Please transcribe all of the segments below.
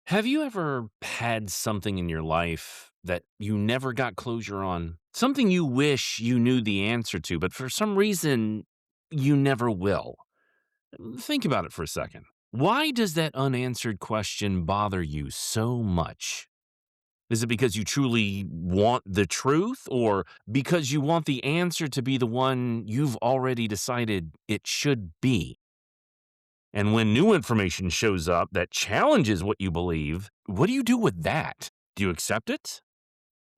Have you ever had something in your life that you never got closure on? Something you wish you knew the answer to, but for some reason you never will. Think about it for a second. Why does that unanswered question bother you so much? Is it because you truly want the truth, or because you want the answer to be the one you've already decided it should be? And when new information shows up that challenges what you believe, what do you do with that? Do you accept it?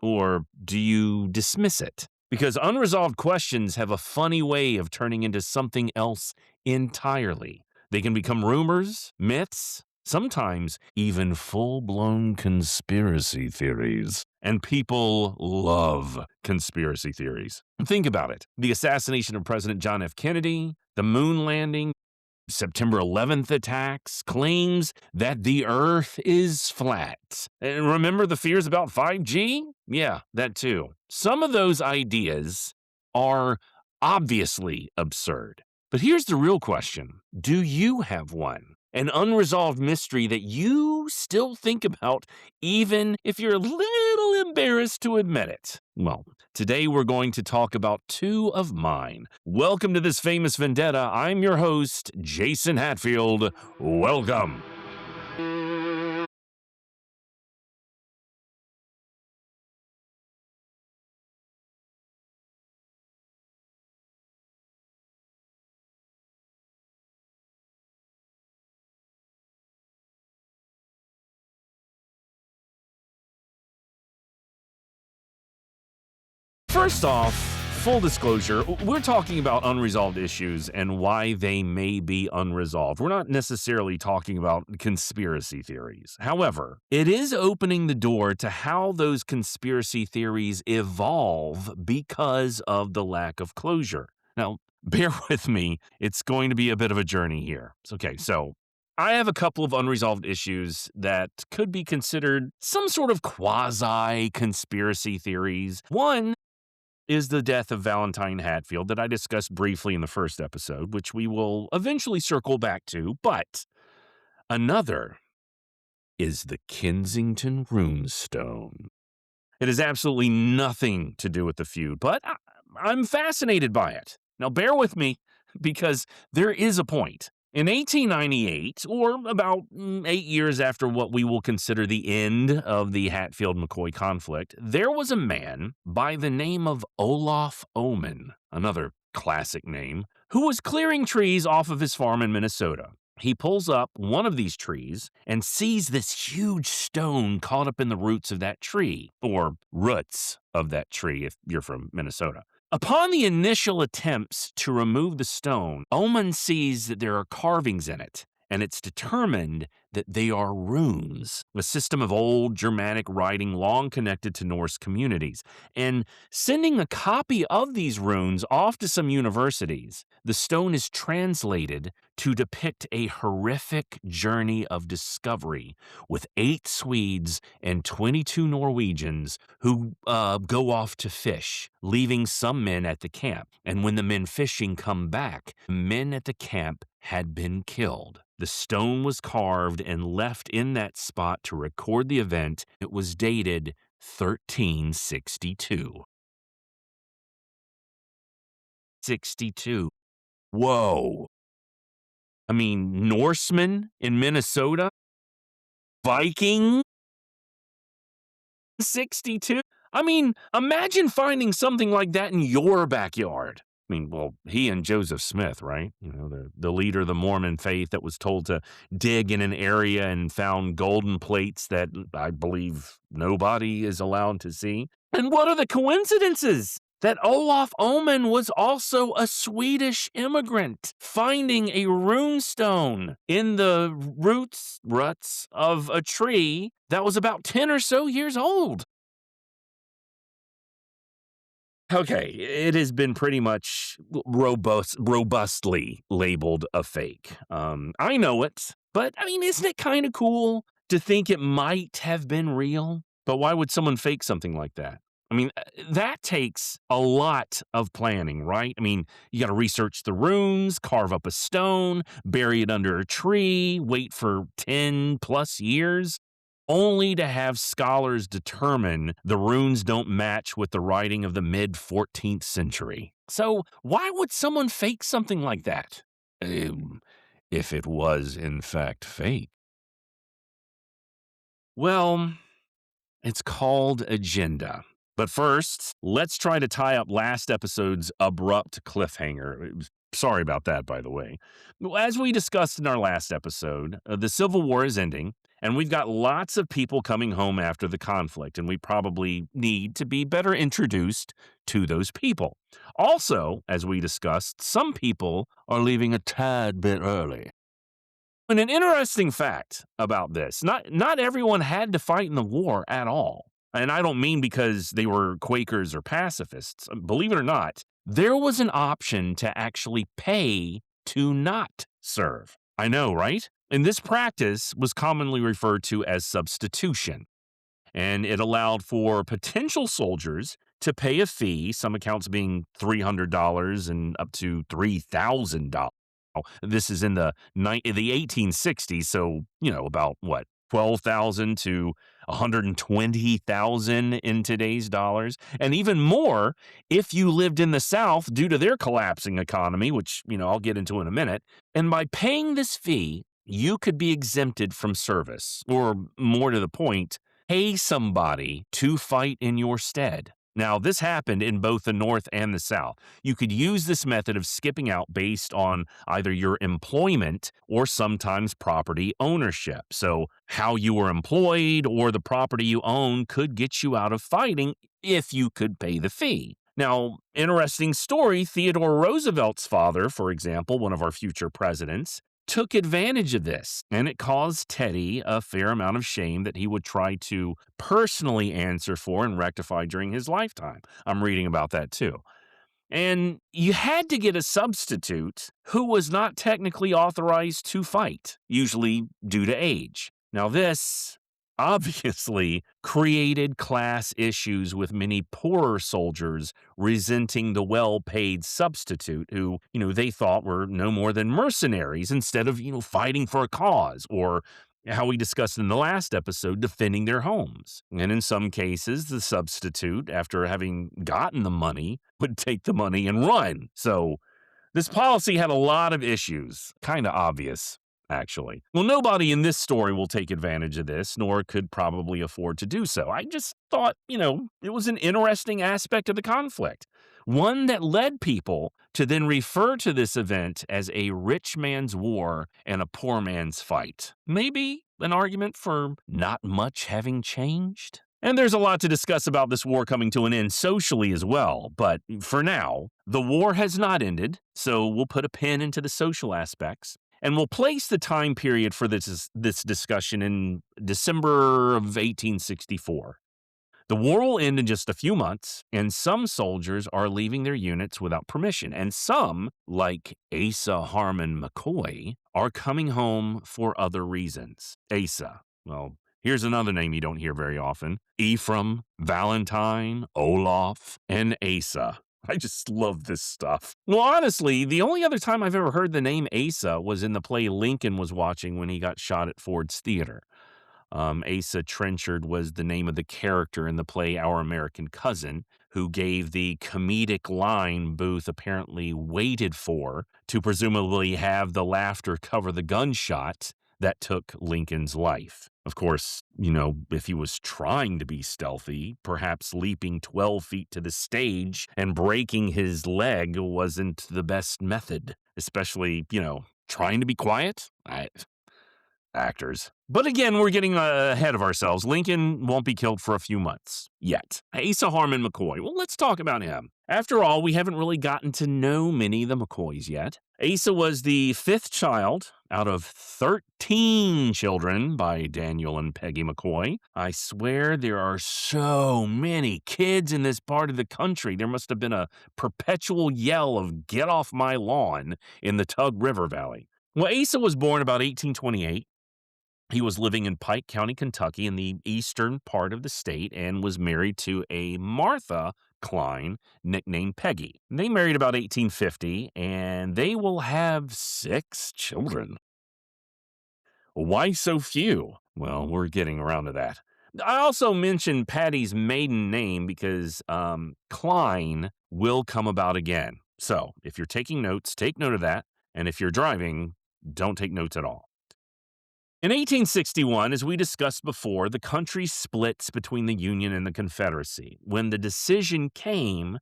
Or do you dismiss it? Because unresolved questions have a funny way of turning into something else entirely. They can become rumors, myths, sometimes even full blown conspiracy theories. And people love conspiracy theories. Think about it: the assassination of President John F. Kennedy, the moon landing, September 11th attacks, claims that the earth is flat. And remember the fears about 5G? Yeah, that too. Some of those ideas are obviously absurd. But here's the real question: do you have one? An unresolved mystery that you still think about, even if you're a little embarrassed to admit it? Well, today we're going to talk about two of mine. Welcome to This Famous Vendetta. I'm your host, Jason Hatfield. Welcome. First off, full disclosure, we're talking about unresolved issues and why they may be unresolved. We're not necessarily talking about conspiracy theories. However, it is opening the door to how those conspiracy theories evolve because of the lack of closure. Now, bear with me, it's going to be a bit of a journey here. Okay, so I have a couple of unresolved issues that could be considered some sort of quasi conspiracy theories. One is the death of Valentine Hatfield that I discussed briefly in the first episode, which we will eventually circle back to. But another is the Kensington Runestone. It has absolutely nothing to do with the feud, but I'm fascinated by it. Now, bear with me because there is a point. In 1898, or about 8 years after what we will consider the end of the Hatfield-McCoy conflict, there was a man by the name of Olaf Oman, another classic name, who was clearing trees off of his farm in Minnesota. He pulls up one of these trees and sees this huge stone caught up in the roots of that tree, or roots of that tree if you're from Minnesota. Upon the initial attempts to remove the stone, Oman sees that there are carvings in it, and it's determined that they are runes, a system of old Germanic writing long connected to Norse communities. And sending a copy of these runes off to some universities, the stone is translated to depict a horrific journey of discovery with 8 Swedes and 22 Norwegians who go off to fish, leaving some men at the camp. And when the men fishing come back, men at the camp had been killed. The stone was carved and left in that spot to record the event. It was dated 1362. 62. Whoa. I mean, Norsemen in Minnesota? Viking? 62? I mean, imagine finding something like that in your backyard. I mean, well, he and Joseph Smith, right? You know, the leader of the Mormon faith that was told to dig in an area and found golden plates that I believe nobody is allowed to see. And what are the coincidences? That Olaf Oman was also a Swedish immigrant, finding a runestone in the ruts of a tree that was about 10 or so years old. Okay, it has been pretty much robustly labeled a fake. I know it, but I mean, isn't it kind of cool to think it might have been real? But why would someone fake something like that? I mean, that takes a lot of planning, right? I mean, you got to research the runes, carve up a stone, bury it under a tree, wait for 10 plus years. only to have scholars determine the runes don't match with the writing of the mid 14th century. So, why would someone fake something like that? Um, if it was, in fact, fake. Well, it's called agenda. But first, let's try to tie up last episode's abrupt cliffhanger. Sorry about that, by the way. Well, as we discussed in our last episode, the Civil War is ending, and we've got lots of people coming home after the conflict, and we probably need to be better introduced to those people. Also, as we discussed, some people are leaving a tad bit early. And an interesting fact about this, not everyone had to fight in the war at all. And I don't mean because they were Quakers or pacifists. Believe it or not, there was an option to actually pay to not serve. I know, right? And this practice was commonly referred to as substitution, and it allowed for potential soldiers to pay a fee, some accounts being $300 and up to $3,000. This is in the 1860s, so about what, 12,000 to 120,000 in today's dollars, and even more if you lived in the South due to their collapsing economy, which I'll get into in a minute. And by paying this fee, you could be exempted from service, or more to the point, pay somebody to fight in your stead. Now, this happened in both the North and the South. You could use this method of skipping out based on either your employment or sometimes property ownership. So, how you were employed or the property you own could get you out of fighting if you could pay the fee. Now, interesting story, Theodore Roosevelt's father, for example, one of our future presidents, took advantage of this, and it caused Teddy a fair amount of shame that he would try to personally answer for and rectify during his lifetime. I'm reading about that too. And you had to get a substitute who was not technically authorized to fight, usually due to age. Now, this obviously created class issues with many poorer soldiers resenting the well-paid substitute who, they thought were no more than mercenaries instead of, fighting for a cause, or how we discussed in the last episode, defending their homes. And in some cases, the substitute, after having gotten the money, would take the money and run. So this policy had a lot of issues, kind of obvious, actually. Well, nobody in this story will take advantage of this, nor could probably afford to do so. I just thought, it was an interesting aspect of the conflict, one that led people to then refer to this event as a rich man's war and a poor man's fight. Maybe an argument for not much having changed? And there's a lot to discuss about this war coming to an end socially as well, but for now, the war has not ended, so we'll put a pin into the social aspects, and we'll place the time period for this discussion in December of 1864. The war will end in just a few months, and some soldiers are leaving their units without permission, and some, like Asa Harmon McCoy, are coming home for other reasons. Asa, well, here's another name you don't hear very often: Ephraim, Valentine, Olaf, and Asa. I just love this stuff. Well, honestly, the only other time I've ever heard the name Asa was in the play Lincoln was watching when he got shot at Ford's Theater. Asa Trenchard was the name of the character in the play Our American Cousin, who gave the comedic line Booth apparently waited for to presumably have the laughter cover the gunshot that took Lincoln's life. Of course, if he was trying to be stealthy, perhaps leaping 12 feet to the stage and breaking his leg wasn't the best method, especially, trying to be quiet. Actors. But again, we're getting ahead of ourselves. Lincoln won't be killed for a few months yet. Asa Harmon McCoy. Well, let's talk about him. After all, we haven't really gotten to know many of the McCoys yet. Asa was the fifth child out of 13 children by Daniel and Peggy McCoy. I swear there are so many kids in this part of the country. There must have been a perpetual yell of "get off my lawn" in the Tug River Valley. Well, Asa was born about 1828. He was living in Pike County, Kentucky, in the eastern part of the state, and was married to a Martha Klein, nicknamed Peggy. They married about 1850, and they will have 6 children. Why so few? Well, we're getting around to that. I also mentioned Patty's maiden name because Klein will come about again. So if you're taking notes, take note of that. And if you're driving, don't take notes at all. In 1861, as we discussed before, the country splits between the Union and the Confederacy. When the decision came,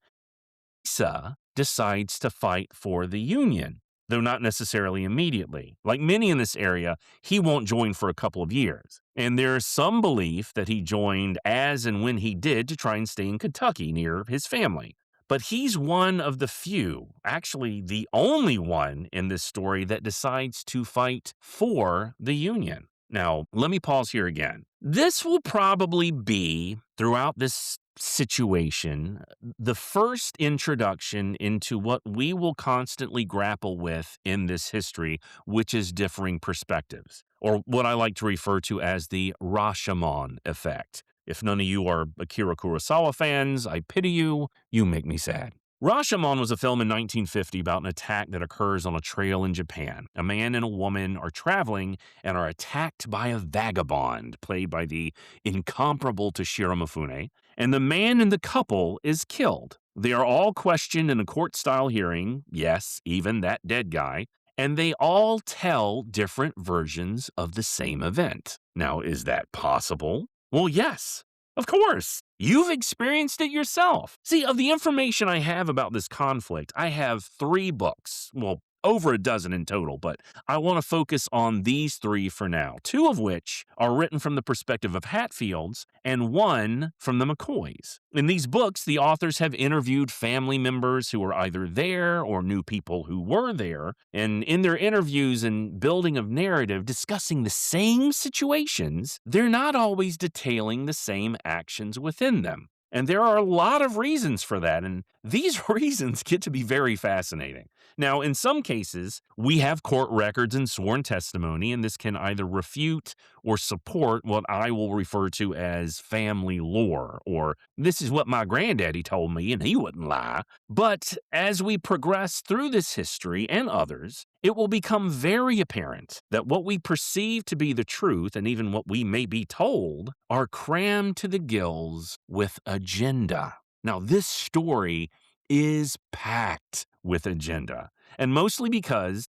Asa decides to fight for the Union, though not necessarily immediately. Like many in this area, he won't join for a couple of years. And there's some belief that he joined as and when he did to try and stay in Kentucky near his family. But he's one of the few, actually the only one in this story that decides to fight for the Union. Now, let me pause here again. This will probably be, throughout this situation, the first introduction into what we will constantly grapple with in this history, which is differing perspectives, or what I like to refer to as the Rashomon effect. If none of you are Akira Kurosawa fans, I pity you. You make me sad. Rashomon was a film in 1950 about an attack that occurs on a trail in Japan. A man and a woman are traveling and are attacked by a vagabond, played by the incomparable Toshiro Mifune, and the man in the couple is killed. They are all questioned in a court-style hearing, yes, even that dead guy, and they all tell different versions of the same event. Now, is that possible? Well, yes. Of course, you've experienced it yourself. See, of the information I have about this conflict, I have 3 books. Well, over a dozen in total, but I want to focus on these 3 for now, 2 of which are written from the perspective of Hatfields and 1 from the McCoys. In these books, the authors have interviewed family members who were either there or knew people who were there, and in their interviews and building of narrative discussing the same situations, they're not always detailing the same actions within them. And there are a lot of reasons for that, and these reasons get to be very fascinating. Now, in some cases, we have court records and sworn testimony, and this can either refute or support what I will refer to as family lore, or this is what my granddaddy told me and he wouldn't lie. But as we progress through this history and others, it will become very apparent that what we perceive to be the truth, and even what we may be told, are crammed to the gills with agenda. Now, this story is packed with agenda, and mostly because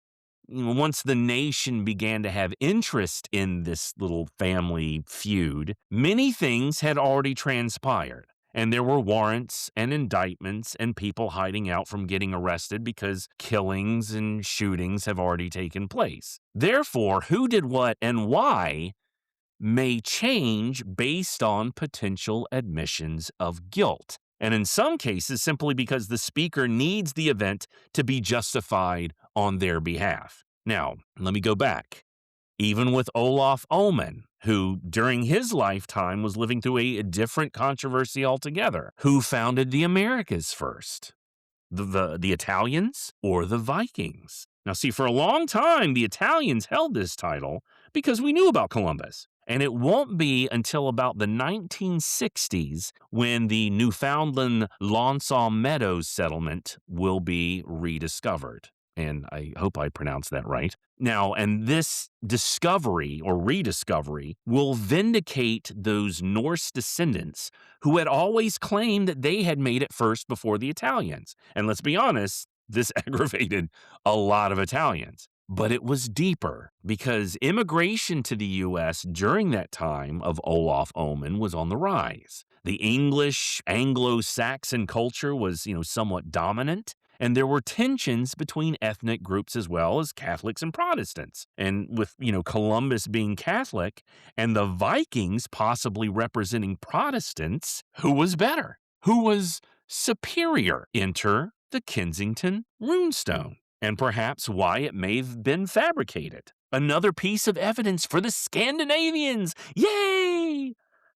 once the nation began to have interest in this little family feud, many things had already transpired. And there were warrants and indictments and people hiding out from getting arrested because killings and shootings have already taken place. Therefore, who did what and why may change based on potential admissions of guilt. And in some cases, simply because the speaker needs the event to be justified on their behalf. Now, let me go back. Even with Olaf Ullman, who during his lifetime was living through a different controversy altogether, who founded the Americas first? The Italians or the Vikings? Now, see, for a long time, the Italians held this title because we knew about Columbus. And it won't be until about the 1960s when the Newfoundland Lonsau Meadows settlement will be rediscovered. And I hope I pronounced that right. Now, and this discovery or rediscovery will vindicate those Norse descendants who had always claimed that they had made it first before the Italians. And let's be honest, this aggravated a lot of Italians. But it was deeper because immigration to the U.S. during that time of Olaf Ullman was on the rise. The English Anglo-Saxon culture was, somewhat dominant, and there were tensions between ethnic groups as well as Catholics and Protestants. And with, Columbus being Catholic and the Vikings possibly representing Protestants, who was better? Who was superior? Enter the Kensington Runestone. And perhaps why it may have been fabricated. Another piece of evidence for the Scandinavians. Yay!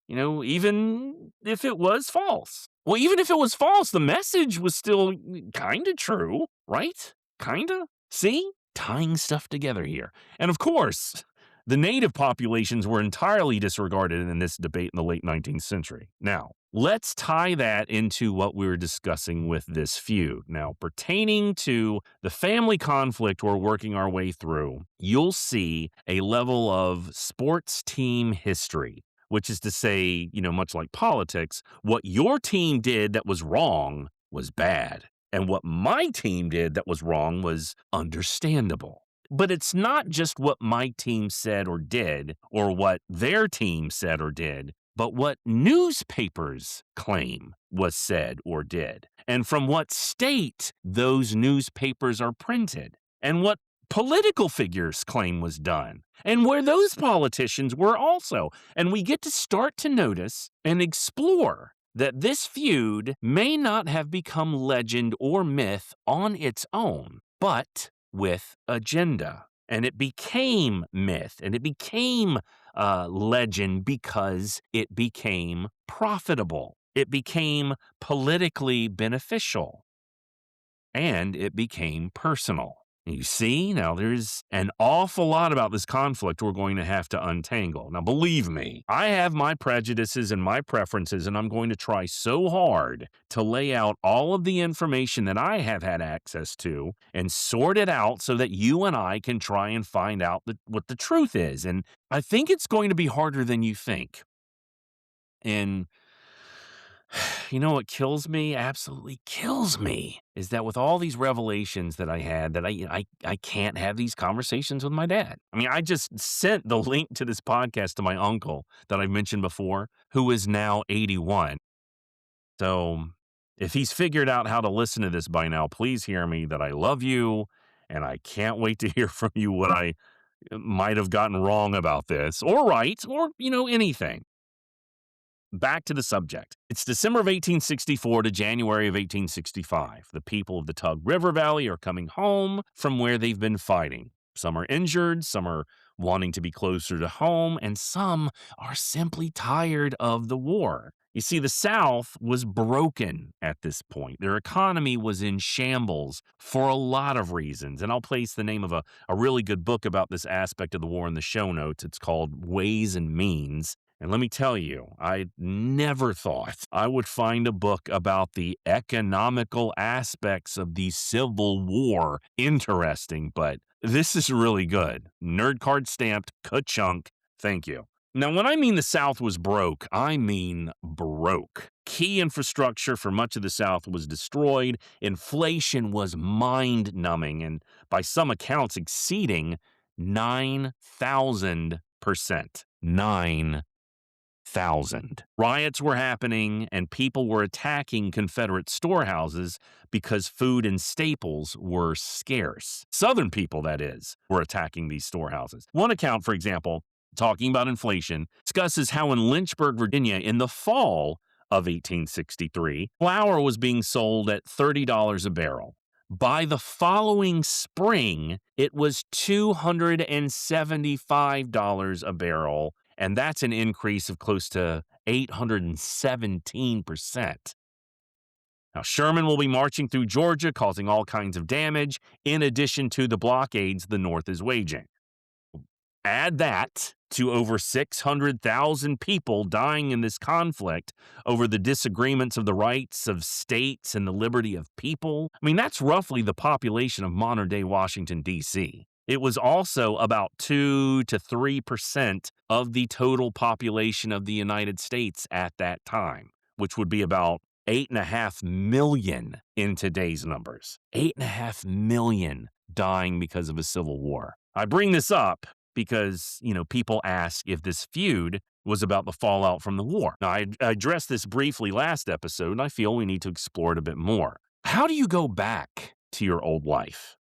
Even if it was false. Well, even if it was false, the message was still kind of true, right? Kinda? See? Tying stuff together here. And of course, The native populations were entirely disregarded in this debate in the late 19th century. Now, let's tie that into what we were discussing with this feud. Now, pertaining to the family conflict we're working our way through, you'll see a level of sports team history, which is to say, much like politics, what your team did that was wrong was bad. And what my team did that was wrong was understandable. But it's not just what my team said or did, or what their team said or did, but what newspapers claim was said or did, and from what state those newspapers are printed, and what political figures claim was done, and where those politicians were also. And we get to start to notice and explore that this feud may not have become legend or myth on its own, but with agenda. And it became myth and it became legend because it became profitable. It became politically beneficial and it became personal. You see, now there's an awful lot about this conflict we're going to have to untangle. Now, believe me, I have my prejudices and my preferences, and I'm going to try so hard to lay out all of the information that I have had access to and sort it out so that you and I can try and find out what the truth is. And I think it's going to be harder than you think. And what kills me, absolutely kills me, is that with all these revelations that I had, that I can't have these conversations with my dad. I mean, I just sent the link to this podcast to my uncle that I mentioned before, who is now 81. So if he's figured out how to listen to this by now, please hear me that I love you, and I can't wait to hear from you what I might have gotten wrong about this, or right, or, anything. Back to the subject. It's December of 1864 to January of 1865. The people of the Tug River Valley are coming home from where they've been fighting. Some are injured, some are wanting to be closer to home, and some are simply tired of the war. You see, the South was broken at this point. Their economy was in shambles for a lot of reasons. And I'll place the name of a really good book about this aspect of the war in the show notes. It's called Ways and Means. And let me tell you, I never thought I would find a book about the economical aspects of the Civil War interesting, but this is really good. Nerd card stamped, ka-chunk. Thank you. Now, when I mean the South was broke, I mean broke. Key infrastructure for much of the South was destroyed. Inflation was mind-numbing and, by some accounts, exceeding 9,000%. 9,000. Riots were happening and people were attacking Confederate storehouses because food and staples were scarce. Southern people, that is, were attacking these storehouses. One account, for example, talking about inflation, discusses how in Lynchburg, Virginia, in the fall of 1863, flour was being sold at $30 a barrel. By the following spring, it was $275 a barrel, and that's an increase of close to 817%. Now, Sherman will be marching through Georgia, causing all kinds of damage, in addition to the blockades the North is waging. Add that to over 600,000 people dying in this conflict over the disagreements of the rights of states and the liberty of people. I mean, that's roughly the population of modern-day Washington, D.C. It was also about 2 to 3% of the total population of the United States at that time, which would be about 8.5 million in today's numbers. 8.5 million dying because of a civil war. I bring this up because, people ask if this feud was about the fallout from the war. Now, I addressed this briefly last episode, and I feel we need to explore it a bit more. How do you go back to your old life?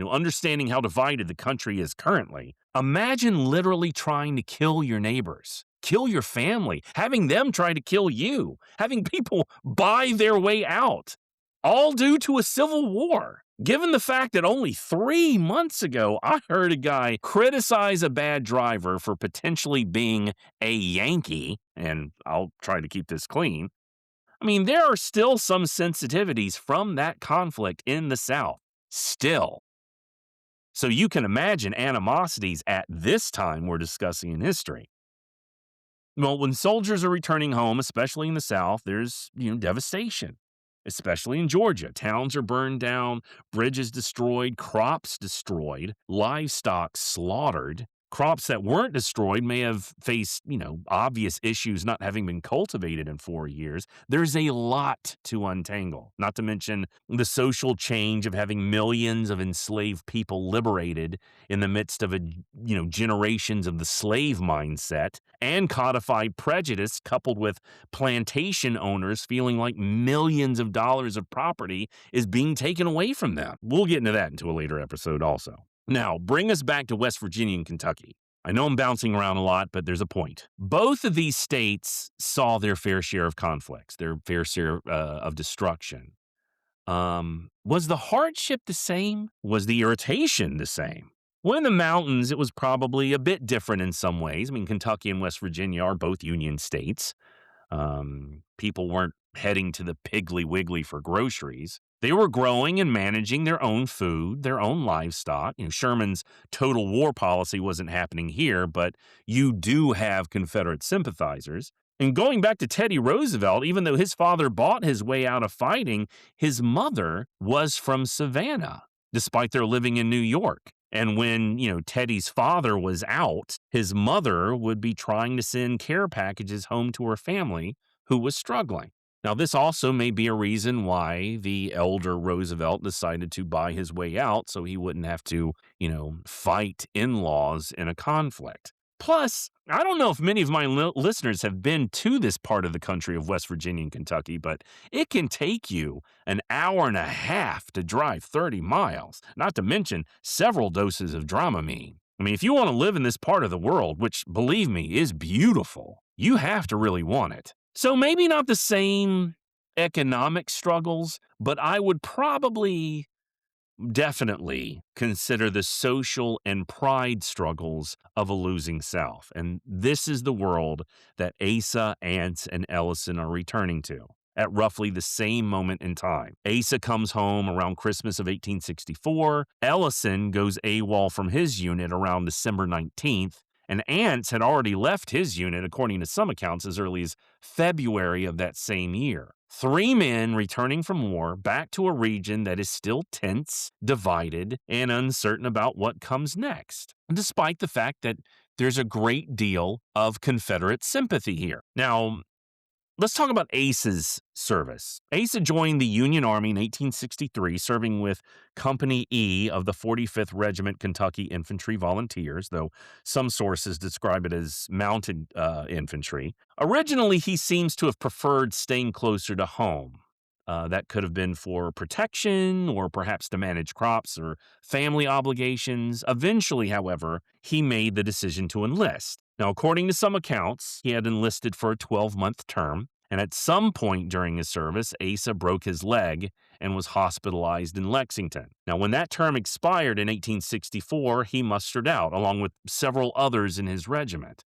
Understanding how divided the country is currently, imagine literally trying to kill your neighbors, kill your family, having them try to kill you, having people buy their way out, all due to a civil war. Given the fact that only 3 months ago, I heard a guy criticize a bad driver for potentially being a Yankee, and I'll try to keep this clean. I mean, there are still some sensitivities from that conflict in the South. Still. So you can imagine animosities at this time we're discussing in history. Well, when soldiers are returning home, especially in the South, there's, devastation, especially in Georgia. Towns are burned down, bridges destroyed, crops destroyed, livestock slaughtered. Crops that weren't destroyed may have faced, obvious issues not having been cultivated in 4 years. There's a lot to untangle, not to mention the social change of having millions of enslaved people liberated in the midst of generations of the slave mindset and codified prejudice coupled with plantation owners feeling like millions of dollars of property is being taken away from them. We'll get into that into a later episode also. Now, bring us back to West Virginia and Kentucky. I know I'm bouncing around a lot, but there's a point. Both of these states saw their fair share of conflicts, their fair share of destruction. Was the hardship the same? Was the irritation the same? Well, in the mountains, it was probably a bit different in some ways. I mean, Kentucky and West Virginia are both Union states. People weren't heading to the Piggly Wiggly for groceries. They were growing and managing their own food, their own livestock. Sherman's total war policy wasn't happening here, but you do have Confederate sympathizers. And going back to Teddy Roosevelt, even though his father bought his way out of fighting, his mother was from Savannah, despite their living in New York. And when, Teddy's father was out, his mother would be trying to send care packages home to her family who was struggling. Now, this also may be a reason why the elder Roosevelt decided to buy his way out so he wouldn't have to, fight in-laws in a conflict. Plus, I don't know if many of my listeners have been to this part of the country of West Virginia and Kentucky, but it can take you an hour and a half to drive 30 miles, not to mention several doses of Dramamine. I mean, if you want to live in this part of the world, which, believe me, is beautiful, you have to really want it. So maybe not the same economic struggles, but I would probably definitely consider the social and pride struggles of a losing South. And this is the world that Asa, Ance, and Ellison are returning to at roughly the same moment in time. Asa comes home around Christmas of 1864. Ellison goes AWOL from his unit around December 19th. And Ance had already left his unit, according to some accounts, as early as February of that same year. 3 men returning from war back to a region that is still tense, divided, and uncertain about what comes next, despite the fact that there's a great deal of Confederate sympathy here. Now, let's talk about Asa's service. Asa joined the Union Army in 1863, serving with Company E of the 45th Regiment Kentucky Infantry Volunteers, though some sources describe it as mounted infantry. Originally, he seems to have preferred staying closer to home. That could have been for protection or perhaps to manage crops or family obligations. Eventually, however, he made the decision to enlist. Now, according to some accounts, he had enlisted for a 12-month term, and at some point during his service, Asa broke his leg and was hospitalized in Lexington. Now, when that term expired in 1864, he mustered out, along with several others in his regiment.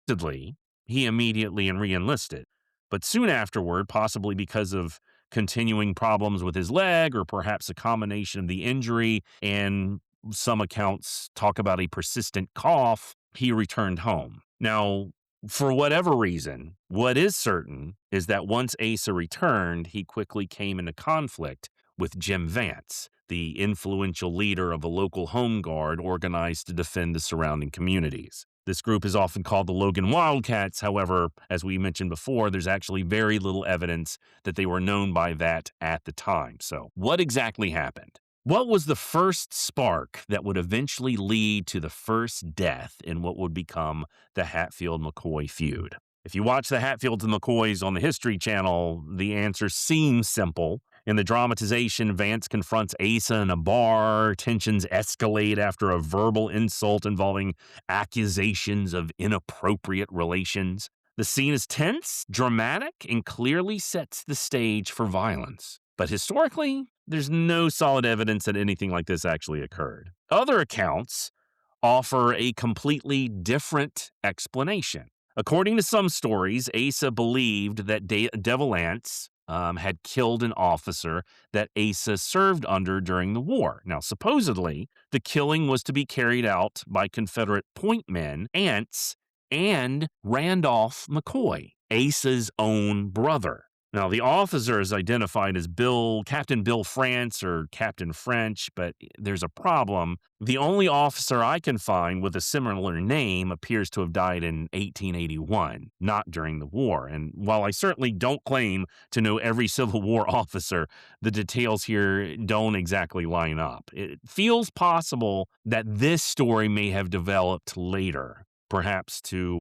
He immediately re-enlisted, but soon afterward, possibly because of continuing problems with his leg or perhaps a combination of the injury and some accounts talk about a persistent cough, he returned home. Now, for whatever reason, what is certain is that once Asa returned, he quickly came into conflict with Jim Vance, the influential leader of a local home guard organized to defend the surrounding communities. This group is often called the Logan Wildcats. However, as we mentioned before, there's actually very little evidence that they were known by that at the time. So, what exactly happened? What was the first spark that would eventually lead to the first death in what would become the Hatfield-McCoy feud? If you watch the Hatfields and McCoys on the History Channel, the answer seems simple. In the dramatization, Vance confronts Asa in a bar. Tensions escalate after a verbal insult involving accusations of inappropriate relations. The scene is tense, dramatic, and clearly sets the stage for violence. But historically, there's no solid evidence that anything like this actually occurred. Other accounts offer a completely different explanation. According to some stories, Asa believed that Devil Ance had killed an officer that Asa served under during the war. Now, supposedly, the killing was to be carried out by Confederate point men, Ants, and Randolph McCoy, Asa's own brother. Now, the officer is identified as Captain Bill France or Captain French, but there's a problem. The only officer I can find with a similar name appears to have died in 1881, not during the war. And while I certainly don't claim to know every Civil War officer, the details here don't exactly line up. It feels possible that this story may have developed later, perhaps to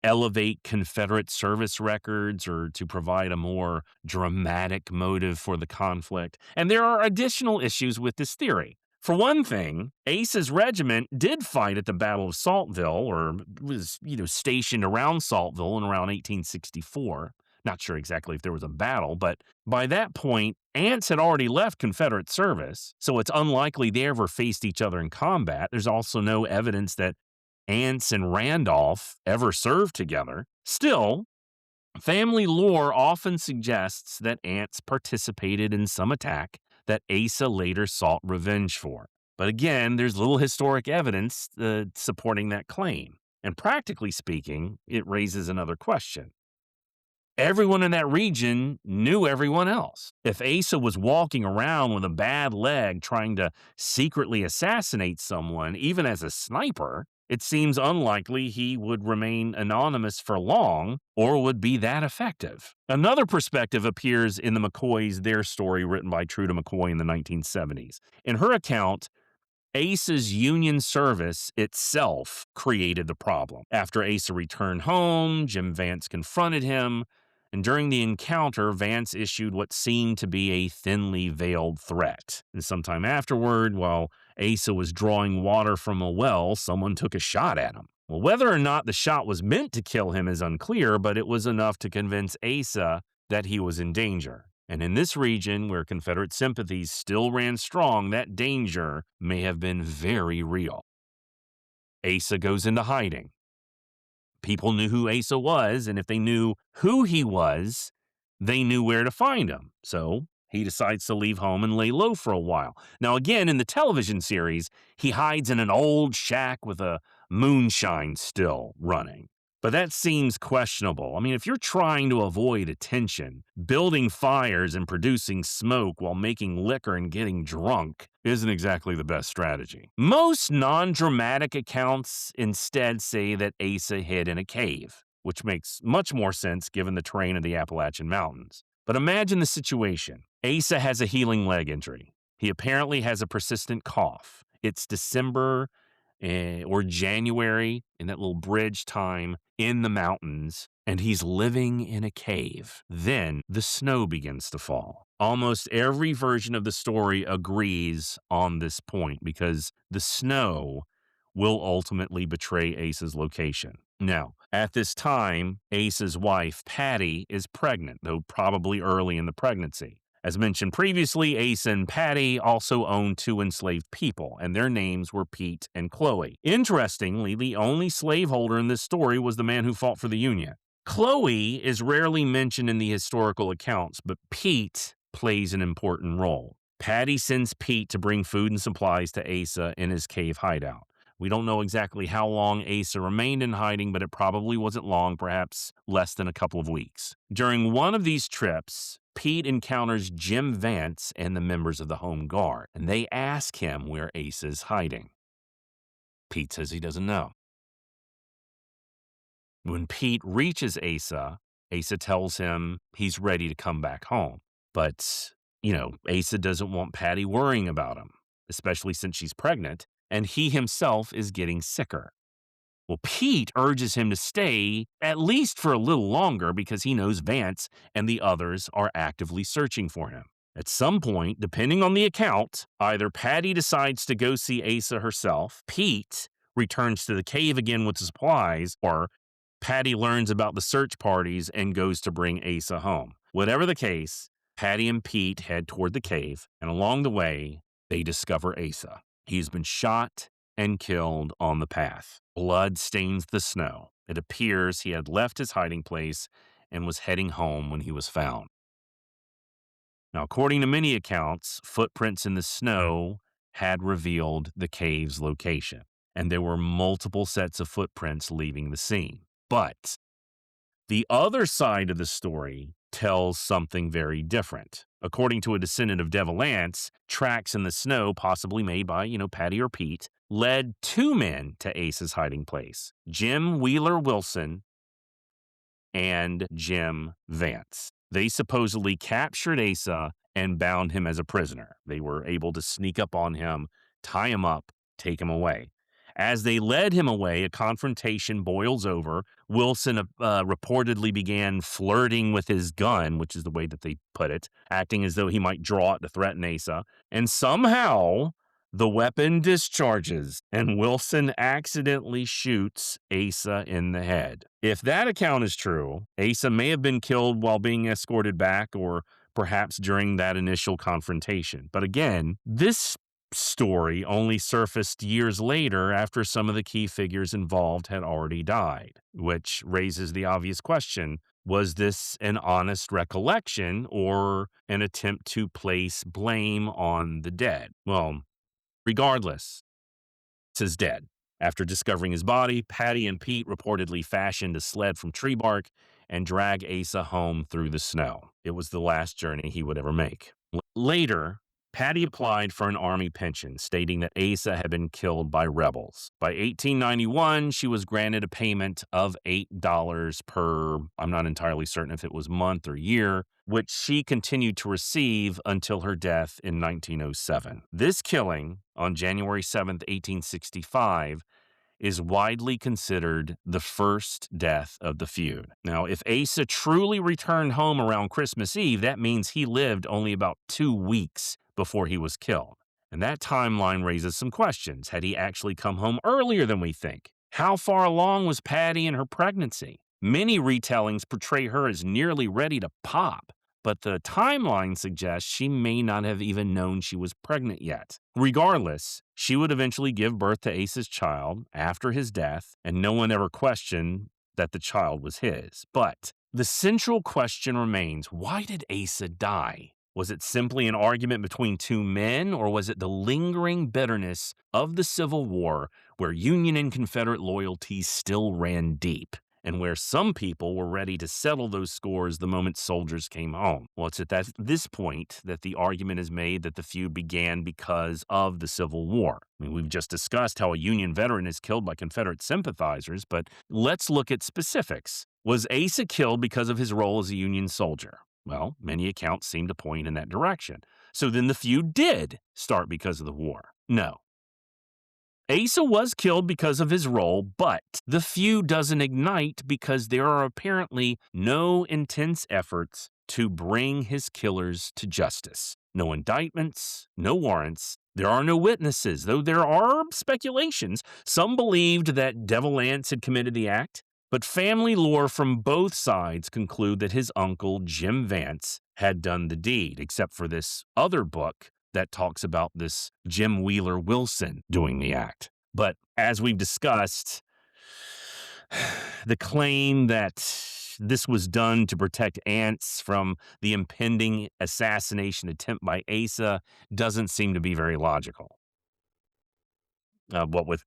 elevate Confederate service records or to provide a more dramatic motive for the conflict. And there are additional issues with this theory. For one thing, Asa's regiment did fight at the Battle of Saltville, or was, stationed around Saltville in around 1864. Not sure exactly if there was a battle, but by that point, Ants had already left Confederate service, so it's unlikely they ever faced each other in combat. There's also no evidence that Ants and Randolph ever served together. Still, family lore often suggests that Ants participated in some attack that Asa later sought revenge for. But again, there's little historic evidence supporting that claim. And practically speaking, it raises another question. Everyone in that region knew everyone else. If Asa was walking around with a bad leg trying to secretly assassinate someone, even as a sniper, it seems unlikely he would remain anonymous for long or would be that effective. Another perspective appears in the McCoys' Their Story, written by Truda McCoy in the 1970s. In her account, Asa's Union service itself created the problem. After Asa returned home, Jim Vance confronted him, and during the encounter, Vance issued what seemed to be a thinly veiled threat. And sometime afterward, while Asa was drawing water from a well, someone took a shot at him. Well, whether or not the shot was meant to kill him is unclear, but it was enough to convince Asa that he was in danger. And in this region, where Confederate sympathies still ran strong, that danger may have been very real. Asa goes into hiding. People knew who Asa was, and if they knew who he was, they knew where to find him. So he decides to leave home and lay low for a while. Now, again, in the television series, he hides in an old shack with a moonshine still running. But that seems questionable. I mean, if you're trying to avoid attention, building fires and producing smoke while making liquor and getting drunk isn't exactly the best strategy. Most non-dramatic accounts instead say that Asa hid in a cave, which makes much more sense given the terrain of the Appalachian Mountains. But imagine the situation. Asa has a healing leg injury. He apparently has a persistent cough. It's December or January, in that little bridge time in the mountains, and he's living in a cave. Then the snow begins to fall. Almost every version of the story agrees on this point because the snow will ultimately betray Asa's location. Now, at this time, Asa's wife, Patty, is pregnant, though probably early in the pregnancy. As mentioned previously, Asa and Patty also owned two enslaved people, and their names were Pete and Chloe. Interestingly, the only slaveholder in this story was the man who fought for the Union. Chloe is rarely mentioned in the historical accounts, but Pete plays an important role. Patty sends Pete to bring food and supplies to Asa in his cave hideout. We don't know exactly how long Asa remained in hiding, but it probably wasn't long, perhaps less than a couple of weeks. During one of these trips, Pete encounters Jim Vance and the members of the Home Guard, and they ask him where Asa is hiding. Pete says he doesn't know. When Pete reaches Asa, Asa tells him he's ready to come back home. But, Asa doesn't want Patty worrying about him, especially since she's pregnant, and he himself is getting sicker. Well, Pete urges him to stay at least for a little longer because he knows Vance and the others are actively searching for him. At some point, depending on the account, either Patty decides to go see Asa herself, Pete returns to the cave again with the supplies, or Patty learns about the search parties and goes to bring Asa home. Whatever the case, Patty and Pete head toward the cave, and along the way, they discover Asa. He's been shot and killed on the path. Blood stains the snow. It appears he had left his hiding place and was heading home when he was found. Now, according to many accounts, footprints in the snow had revealed the cave's location, and there were multiple sets of footprints leaving the scene. But the other side of the story tells something very different. According to a descendant of De Valance, tracks in the snow, possibly made by, Patty or Pete, led two men to Ace's hiding place, Jim Wheeler Wilson and Jim Vance. They supposedly captured Asa and bound him as a prisoner. They were able to sneak up on him, tie him up, take him away. As they led him away, a confrontation boils over. Wilson reportedly began flirting with his gun, which is the way that they put it, acting as though he might draw it to threaten Asa. And somehow, the weapon discharges, and Wilson accidentally shoots Asa in the head. If that account is true, Asa may have been killed while being escorted back, or perhaps during that initial confrontation. But again, this story only surfaced years later after some of the key figures involved had already died, which raises the obvious question: was this an honest recollection or an attempt to place blame on the dead? Well, regardless, is dead. After discovering his body, Patty and Pete reportedly fashioned a sled from tree bark and dragged Asa home through the snow. It was the last journey he would ever make. Later, Patty applied for an army pension, stating that Asa had been killed by rebels. By 1891, she was granted a payment of $8 per, I'm not entirely certain if it was month or year, which she continued to receive until her death in 1907. This killing, on January 7th, 1865, is widely considered the first death of the feud. Now, if Asa truly returned home around Christmas Eve, that means he lived only about 2 weeks before he was killed. And that timeline raises some questions. Had he actually come home earlier than we think? How far along was Patty in her pregnancy? Many retellings portray her as nearly ready to pop, but the timeline suggests she may not have even known she was pregnant yet. Regardless, she would eventually give birth to Asa's child after his death, and no one ever questioned that the child was his. But the central question remains: why did Asa die? Was it simply an argument between two men, or was it the lingering bitterness of the Civil War, where Union and Confederate loyalties still ran deep, and where some people were ready to settle those scores the moment soldiers came home? Well, it's at this point that the argument is made that the feud began because of the Civil War. I mean, we've just discussed how a Union veteran is killed by Confederate sympathizers, but let's look at specifics. Was Asa killed because of his role as a Union soldier? Well, many accounts seem to point in that direction. So then the feud did start because of the war. No. Asa was killed because of his role, but the feud doesn't ignite because there are apparently no intense efforts to bring his killers to justice. No indictments, no warrants. There are no witnesses, though there are speculations. Some believed that De Valance had committed the act, but family lore from both sides conclude that his uncle, Jim Vance, had done the deed, except for this other book that talks about this Jim Wheeler Wilson doing the act. But as we've discussed, the claim that this was done to protect aunts from the impending assassination attempt by Asa doesn't seem to be very logical. What with,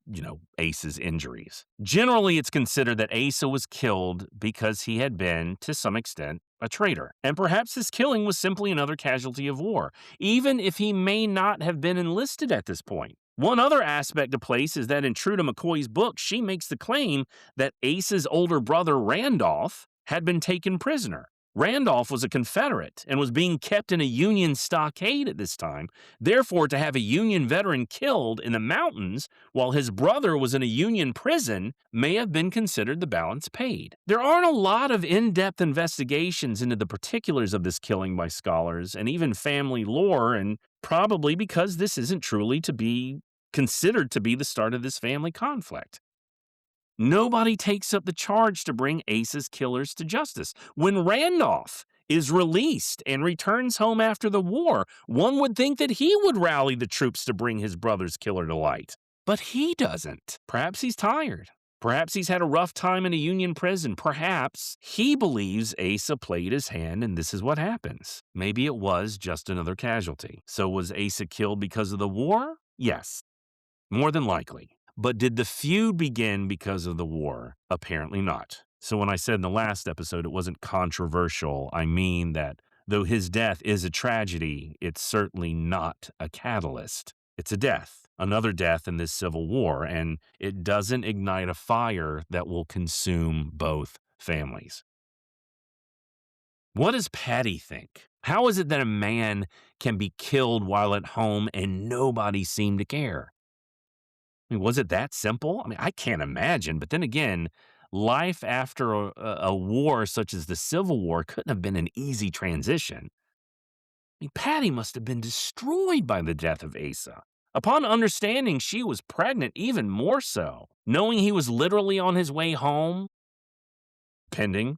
Asa's injuries. Generally, it's considered that Asa was killed because he had been, to some extent, a traitor. And perhaps his killing was simply another casualty of war, even if he may not have been enlisted at this point. One other aspect of place is that in Truda McCoy's book, she makes the claim that Asa's older brother, Randolph, had been taken prisoner. Randolph was a Confederate and was being kept in a Union stockade at this time. Therefore, to have a Union veteran killed in the mountains while his brother was in a Union prison may have been considered the balance paid. There aren't a lot of in-depth investigations into the particulars of this killing by scholars and even family lore, and probably because this isn't truly to be considered to be the start of this family conflict. Nobody takes up the charge to bring Asa's killers to justice. When Randolph is released and returns home after the war, one would think that he would rally the troops to bring his brother's killer to light. But he doesn't. Perhaps he's tired. Perhaps he's had a rough time in a Union prison. Perhaps he believes Asa played his hand and this is what happens. Maybe it was just another casualty. So was Asa killed because of the war? Yes, more than likely. But did the feud begin because of the war? Apparently not. So when I said in the last episode it wasn't controversial, I mean that though his death is a tragedy, it's certainly not a catalyst. It's a death, another death in this civil war, and it doesn't ignite a fire that will consume both families. What does Patty think? How is it that a man can be killed while at home and nobody seemed to care? I mean, was it that simple? I mean, I can't imagine. But then again, life after a war such as the Civil War couldn't have been an easy transition. I mean, Patty must have been destroyed by the death of Asa. Upon understanding she was pregnant, even more so, knowing he was literally on his way home, pending,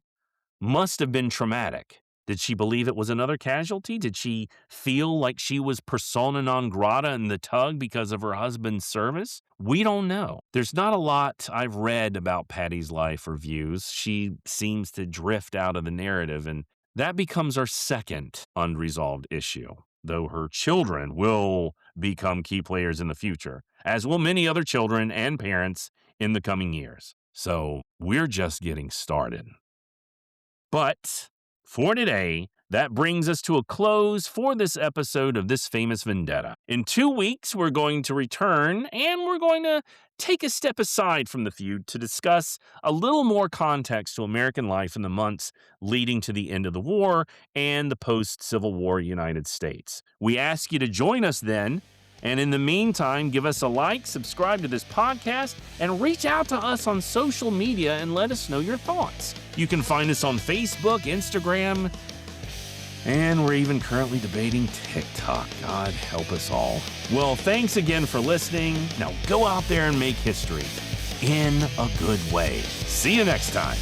must have been traumatic. Did she believe it was another casualty? Did she feel like she was persona non grata in the tug because of her husband's service? We don't know. There's not a lot I've read about Patty's life or views. She seems to drift out of the narrative, and that becomes our second unresolved issue, though her children will become key players in the future, as will many other children and parents in the coming years. So we're just getting started. But for today, that brings us to a close for this episode of This Famous Vendetta. In 2 weeks, we're going to return and we're going to take a step aside from the feud to discuss a little more context to American life in the months leading to the end of the war and the post-Civil War United States. We ask you to join us then. And in the meantime, give us a like, subscribe to this podcast, and reach out to us on social media and let us know your thoughts. You can find us on Facebook, Instagram, and we're even currently debating TikTok. God help us all. Well, thanks again for listening. Now go out there and make history in a good way. See you next time.